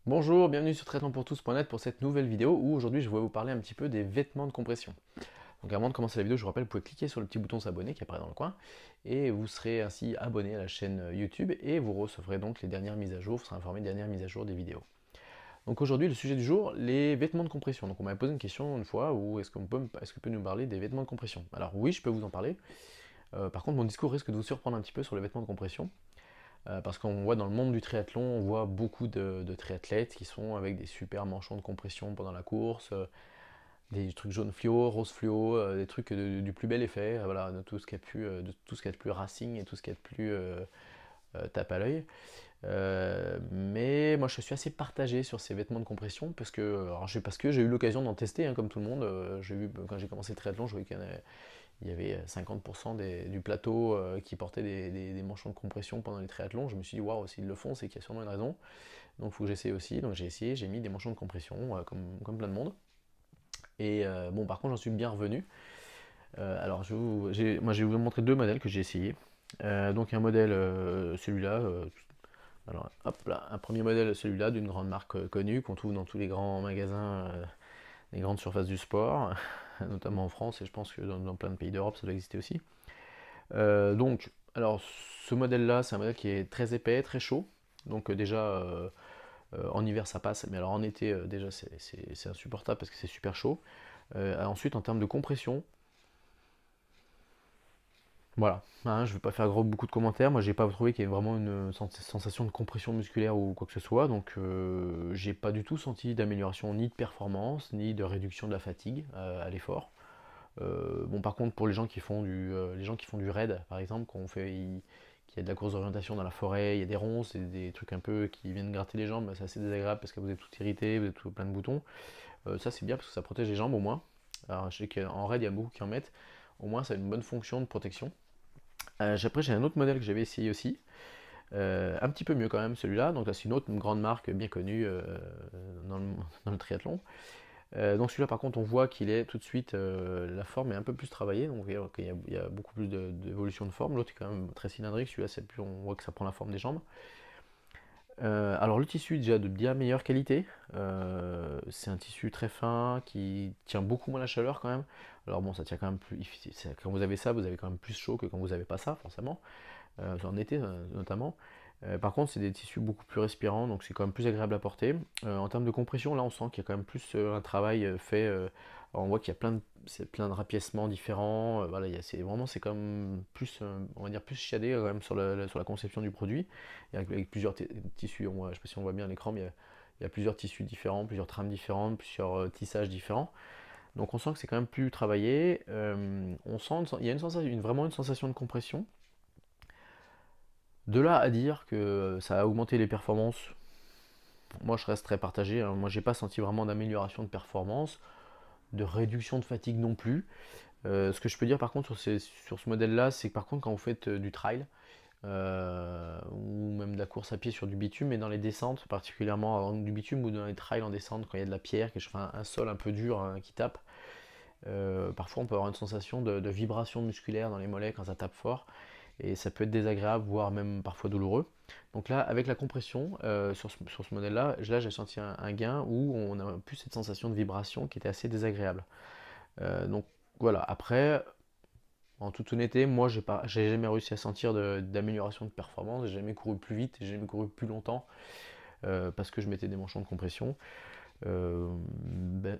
Bonjour, bienvenue sur triathlonpourtous.net pour cette nouvelle vidéo où aujourd'hui je vais vous parler un petit peu des vêtements de compression. Donc avant de commencer la vidéo, je vous rappelle, vous pouvez cliquer sur le petit bouton s'abonner qui apparaît dans le coin et vous serez ainsi abonné à la chaîne YouTube et vous recevrez donc les dernières mises à jour, vous serez informé des dernières mises à jour des vidéos. Donc aujourd'hui, le sujet du jour, les vêtements de compression. Donc on m'avait posé une question une fois, où est-ce qu'on peut, est-ce que vous pouvez nous parler des vêtements de compression? Alors oui, je peux vous en parler. Par contre, mon discours risque de vous surprendre un petit peu sur les vêtements de compression. Parce qu'on voit dans le monde du triathlon, on voit beaucoup de triathlètes qui sont avec des super manchons de compression pendant la course, des trucs jaunes fluo, rose fluo, des trucs du plus bel effet, voilà, de tout ce qui est plus, de tout ce qui est plus racing et tout ce qui est plus tape à l'œil. Mais moi je suis assez partagé sur ces vêtements de compression parce que j'ai eu l'occasion d'en tester, hein, comme tout le monde. J'ai vu quand j'ai commencé le triathlon, je voyais qu'il y avait 50% du plateau qui portait des manchons de compression pendant les triathlons. Je me suis dit, waouh, s'ils le font, c'est qu'il y a sûrement une raison. Donc il faut que j'essaie aussi. Donc j'ai essayé, j'ai mis des manchons de compression comme plein de monde. Et bon, par contre, j'en suis bien revenu. Alors moi, je vais vous montrer deux modèles que j'ai essayé. Donc un modèle, celui-là. Alors hop là, un premier modèle, celui-là, d'une grande marque connue qu'on trouve dans tous les grands magasins, les grandes surfaces du sport, notamment en France et je pense que dans plein de pays d'Europe ça doit exister aussi. Donc, alors ce modèle-là, c'est un modèle qui est très épais, très chaud. Donc déjà, en hiver ça passe, mais alors en été déjà c'est insupportable parce que c'est super chaud. Ensuite, en termes de compression, voilà, hein, je ne vais pas faire beaucoup de commentaires. Moi, j'ai pas trouvé qu'il y ait vraiment une sensation de compression musculaire ou quoi que ce soit. Donc, j'ai pas du tout senti d'amélioration ni de performance ni de réduction de la fatigue à l'effort. Bon, par contre, pour les gens qui font du raid, par exemple, qu'il y a de la course d'orientation dans la forêt, il y a des ronces et des trucs un peu qui viennent gratter les jambes, c'est assez désagréable parce que vous êtes tout irrité, vous êtes tout plein de boutons. Ça, c'est bien parce que ça protège les jambes au moins. Alors, je sais qu'en raid, il y a beaucoup qui en mettent. Au moins, ça a une bonne fonction de protection. Après, j'ai un autre modèle que j'avais essayé aussi, un petit peu mieux quand même celui-là. Donc là, c'est une autre grande marque bien connue dans le, dans le triathlon. Donc celui-là, par contre, on voit qu'il est tout de suite, la forme est un peu plus travaillée, donc il y a beaucoup plus d'évolution de forme. L'autre est quand même très cylindrique, celui-là, on voit que ça prend la forme des jambes. Alors le tissu est déjà de bien meilleure qualité. C'est un tissu très fin qui tient beaucoup moins la chaleur quand même. Alors bon, ça tient quand même plus. Quand vous avez ça, vous avez quand même plus chaud que quand vous avez pas ça, forcément. En été notamment. Par contre, c'est des tissus beaucoup plus respirants, donc c'est quand même plus agréable à porter. En termes de compression, là, on sent qu'il y a quand même plus un travail fait. On voit qu'il y a plein de rapiècements différents. Voilà, c'est comme plus, on va dire plus chiadé quand même sur la conception du produit. Et avec plusieurs tissus, je ne sais pas si on voit bien à l'écran, mais il y a plusieurs tissus différents, plusieurs trames différentes, plusieurs tissages différents. Donc on sent que c'est quand même plus travaillé. On sent, il y a vraiment une sensation de compression. De là à dire que ça a augmenté les performances, moi je reste très partagé, hein. Moi j'ai pas senti vraiment d'amélioration de performance, de réduction de fatigue non plus. Ce que je peux dire par contre sur ce modèle-là, c'est que par contre quand vous faites du trail, ou même de la course à pied sur du bitume, mais dans les descentes, particulièrement du bitume ou dans les trails en descente, quand il y a de la pierre, un sol un peu dur, hein, qui tape, parfois on peut avoir une sensation de vibration musculaire dans les mollets quand ça tape fort et ça peut être désagréable, voire même parfois douloureux. Donc là, avec la compression, sur ce modèle-là, j'ai senti un gain où on a plus cette sensation de vibration qui était assez désagréable. Donc voilà, après, en toute honnêteté, moi j'ai jamais réussi à sentir d'amélioration de performance, j'ai jamais couru plus vite, j'ai jamais couru plus longtemps parce que je mettais des manchons de compression.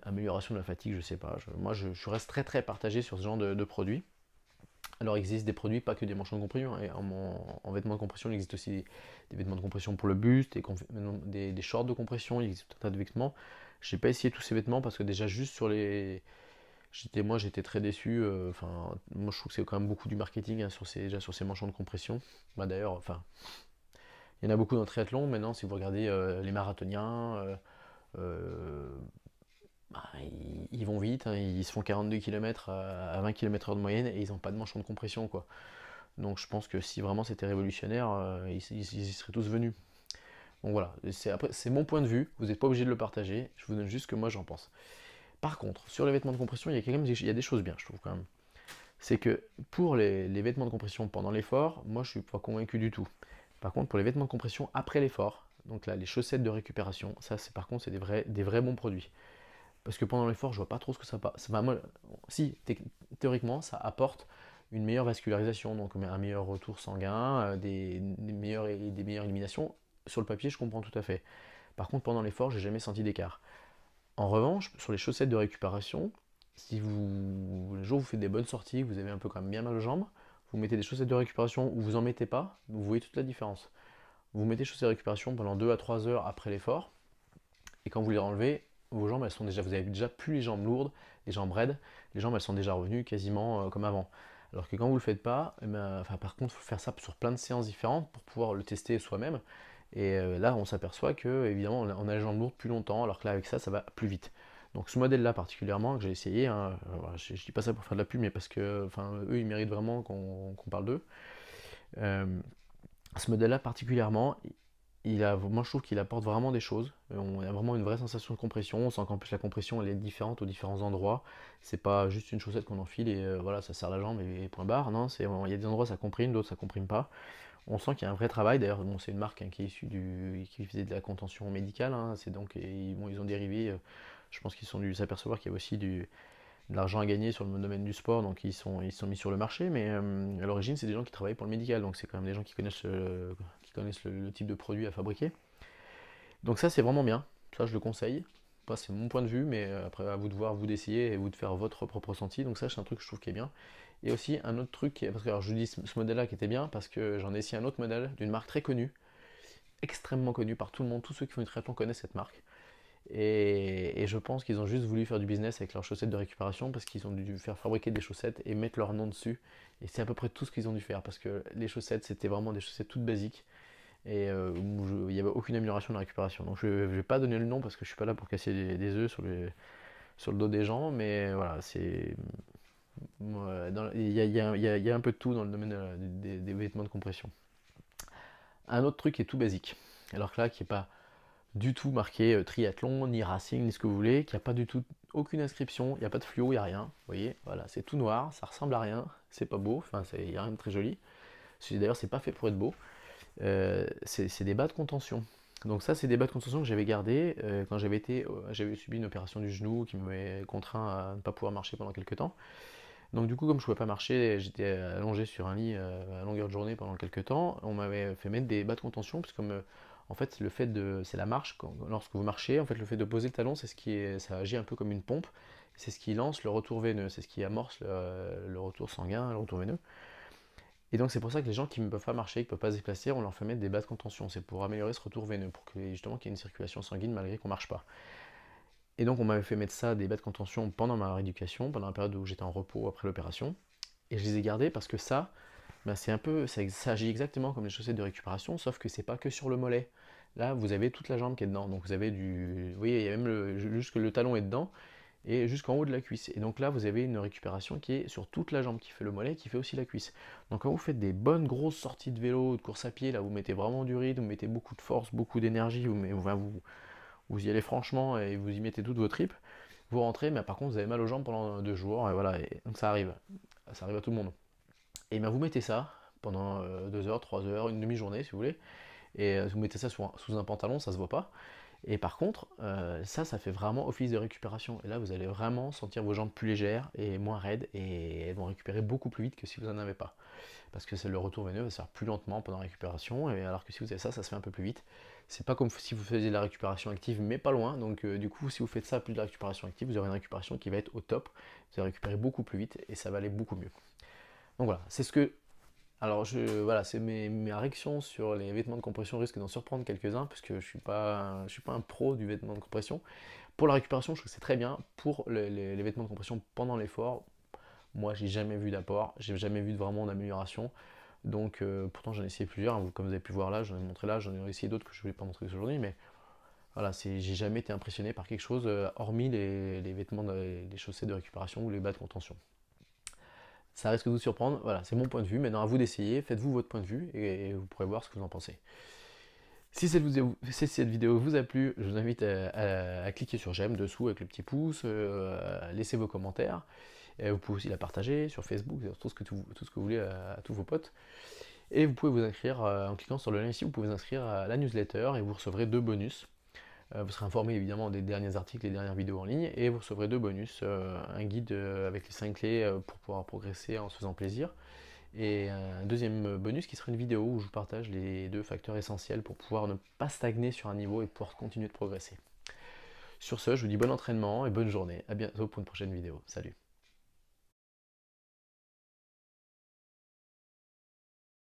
Amélioration de la fatigue, je sais pas. Je reste très très partagé sur ce genre de produits. Alors, il existe des produits, pas que des manchons de compression, hein. Et en vêtements de compression, il existe aussi des vêtements de compression pour le buste, des shorts de compression, il existe tout un tas de vêtements. J'ai pas essayé tous ces vêtements parce que déjà juste sur les... j'étais très déçu. Enfin, moi je trouve que c'est quand même beaucoup du marketing, hein, déjà sur ces manchons de compression. Bah, d'ailleurs, enfin, il y en a beaucoup dans le triathlon. Maintenant, si vous regardez les marathoniens, euh, bah, ils vont vite, hein, ils se font 42 km à 20 km/h de moyenne et ils n'ont pas de manchon de compression, quoi. Donc je pense que si vraiment c'était révolutionnaire, ils y seraient tous venus. Donc voilà, c'est mon point de vue, vous n'êtes pas obligé de le partager, je vous donne juste ce que moi j'en pense. Par contre, sur les vêtements de compression, il y a des choses bien, je trouve quand même. C'est que pour les vêtements de compression pendant l'effort, moi je suis pas convaincu du tout. Par contre, pour les vêtements de compression après l'effort, Donc là, les chaussettes de récupération, ça c'est par contre c'est des vrais bons produits. Parce que pendant l'effort, je vois pas trop ce que ça passe. Enfin, moi, si, théoriquement, ça apporte une meilleure vascularisation, donc un meilleur retour sanguin, des meilleures éliminations. Sur le papier, je comprends tout à fait. Par contre, pendant l'effort, j'ai jamais senti d'écart. En revanche, sur les chaussettes de récupération, si vous, le jour où vous faites des bonnes sorties, vous avez un peu quand même bien mal aux jambes, vous mettez des chaussettes de récupération ou vous en mettez pas, vous voyez toute la différence. Vous mettez chaussettes de récupération pendant 2 à 3 heures après l'effort, et quand vous les enlevez, vos jambes, elles sont déjà, vous avez déjà plus les jambes lourdes, les jambes raides, les jambes, elles sont déjà revenues quasiment comme avant. Alors que quand vous le faites pas, eh ben, enfin, par contre, il faut faire ça sur plein de séances différentes pour pouvoir le tester soi-même. Et là, on s'aperçoit que, évidemment, on a les jambes lourdes plus longtemps, alors que là, avec ça, ça va plus vite. Donc ce modèle-là particulièrement, que j'ai essayé, hein, voilà, je dis pas ça pour faire de la pub, mais parce que, enfin, eux, ils méritent vraiment qu'on parle d'eux. Euh, Ce modèle-là particulièrement, moi je trouve qu'il apporte vraiment des choses. On a vraiment une vraie sensation de compression. On sent qu'en plus la compression elle est différente aux différents endroits. C'est pas juste une chaussette qu'on enfile et voilà, ça serre la jambe et point barre. Non, il y a des endroits ça comprime, d'autres ça comprime pas. On sent qu'il y a un vrai travail. D'ailleurs, bon, c'est une marque hein, qui est issue qui faisait de la contention médicale. Hein. C'est donc ils ont dérivé. Je pense qu'ils sont dû s'apercevoir qu'il y a aussi de l'argent à gagner sur le domaine du sport, donc ils sont mis sur le marché, mais à l'origine c'est des gens qui travaillent pour le médical, donc c'est quand même des gens qui connaissent le type de produit à fabriquer. Donc ça c'est vraiment bien, ça je le conseille. Ça c'est mon point de vue, mais après à vous de voir, vous d'essayer et vous de faire votre propre ressenti, donc ça c'est un truc que je trouve qui est bien. Et aussi un autre truc, parce que alors, je vous dis ce modèle-là qui était bien, parce que j'en ai essayé un autre modèle d'une marque très connue, extrêmement connue par tout le monde, tous ceux qui font du triathlon connaissent cette marque. Et je pense qu'ils ont juste voulu faire du business avec leurs chaussettes de récupération parce qu'ils ont dû faire fabriquer des chaussettes et mettre leur nom dessus. Et c'est à peu près tout ce qu'ils ont dû faire parce que les chaussettes, c'était vraiment des chaussettes toutes basiques et il n'y avait aucune amélioration de la récupération. Donc je ne vais pas donner le nom parce que je suis pas là pour casser des œufs sur le dos des gens, mais voilà, il y a un peu de tout dans le domaine des vêtements de compression. Un autre truc qui est tout basique, alors que là, qui est pas du tout marqué triathlon, ni racing, ni ce que vous voulez, qui a pas du tout aucune inscription, il n'y a pas de fluo, il n'y a rien. Vous voyez, voilà, c'est tout noir, ça ressemble à rien, c'est pas beau, enfin, il n'y a rien de très joli. D'ailleurs, c'est pas fait pour être beau. C'est des bas de contention. Donc ça, c'est des bas de contention que j'avais gardés quand j'avais subi une opération du genou qui m'avait contraint à ne pas pouvoir marcher pendant quelques temps. Donc du coup, comme je ne pouvais pas marcher, j'étais allongé sur un lit à longueur de journée pendant quelques temps. On m'avait fait mettre des bas de contention, parce que comme en fait, c'est la marche. Lorsque vous marchez, en fait, le fait de poser le talon, ça agit un peu comme une pompe. C'est ce qui lance le retour veineux, c'est ce qui amorce le retour sanguin, le retour veineux. Et donc c'est pour ça que les gens qui ne peuvent pas marcher, qui ne peuvent pas se déplacer, on leur fait mettre des bas de contention. C'est pour améliorer ce retour veineux, pour que justement qu'il y ait une circulation sanguine malgré qu'on ne marche pas. Et donc on m'avait fait mettre ça, des bas de contention, pendant ma rééducation, pendant la période où j'étais en repos après l'opération. Et je les ai gardés parce que ça, ben ça agit exactement comme les chaussettes de récupération, sauf que c'est pas que sur le mollet. Là, vous avez toute la jambe qui est dedans. Donc vous avez vous voyez, il y a même jusque le talon est dedans et jusqu'en haut de la cuisse. Et donc là, vous avez une récupération qui est sur toute la jambe, qui fait le mollet, qui fait aussi la cuisse. Donc quand vous faites des bonnes grosses sorties de vélo, de course à pied, là, vous mettez vraiment du rythme, vous mettez beaucoup de force, beaucoup d'énergie, vous y allez franchement et vous y mettez toutes vos tripes. Vous rentrez, mais par contre, vous avez mal aux jambes pendant 2 jours. Et voilà, donc ça arrive. Ça arrive à tout le monde. Et bien vous mettez ça pendant 2 heures, 3 heures, une demi-journée si vous voulez, et vous mettez ça sous un pantalon, ça se voit pas. Et par contre, ça fait vraiment office de récupération. Et là, vous allez vraiment sentir vos jambes plus légères et moins raides, et elles vont récupérer beaucoup plus vite que si vous n'en avez pas. Parce que le retour veineux va se faire plus lentement pendant la récupération, et alors que si vous avez ça se fait un peu plus vite. C'est pas comme si vous faisiez de la récupération active, mais pas loin. Donc du coup, si vous faites ça plus de la récupération active, vous aurez une récupération qui va être au top. Vous allez récupérer beaucoup plus vite, et ça va aller beaucoup mieux. Donc voilà, c'est ce que alors voilà, c'est mes réactions sur les vêtements de compression risquent d'en surprendre quelques-uns parce que je suis pas un pro du vêtement de compression. Pour la récupération, je trouve que c'est très bien. Pour les vêtements de compression pendant l'effort, moi j'ai jamais vu d'apport, j'ai jamais vu vraiment d'amélioration. Donc pourtant j'en ai essayé plusieurs, hein, comme vous avez pu voir là, j'en ai montré là, j'en ai essayé d'autres que je ne voulais pas montrer aujourd'hui, mais voilà, j'ai jamais été impressionné par quelque chose hormis les vêtements, les chaussettes de récupération ou les bas de contention. Ça risque de vous surprendre, voilà, c'est mon point de vue. Maintenant à vous d'essayer, faites-vous votre point de vue et vous pourrez voir ce que vous en pensez. Si cette vidéo vous a plu, je vous invite à cliquer sur j'aime dessous avec le petit pouce, à laisser vos commentaires. Et vous pouvez aussi la partager sur Facebook, sur tout ce que vous voulez à tous vos potes. Et vous pouvez vous inscrire, en cliquant sur le lien ici, vous pouvez vous inscrire à la newsletter et vous recevrez 2 bonus. Vous serez informé évidemment des derniers articles, des dernières vidéos en ligne, et vous recevrez 2 bonus, un guide avec les 5 clés pour pouvoir progresser en se faisant plaisir, et un deuxième bonus qui sera une vidéo où je vous partage les 2 facteurs essentiels pour pouvoir ne pas stagner sur un niveau et pouvoir continuer de progresser. Sur ce, je vous dis bon entraînement et bonne journée. A bientôt pour une prochaine vidéo. Salut!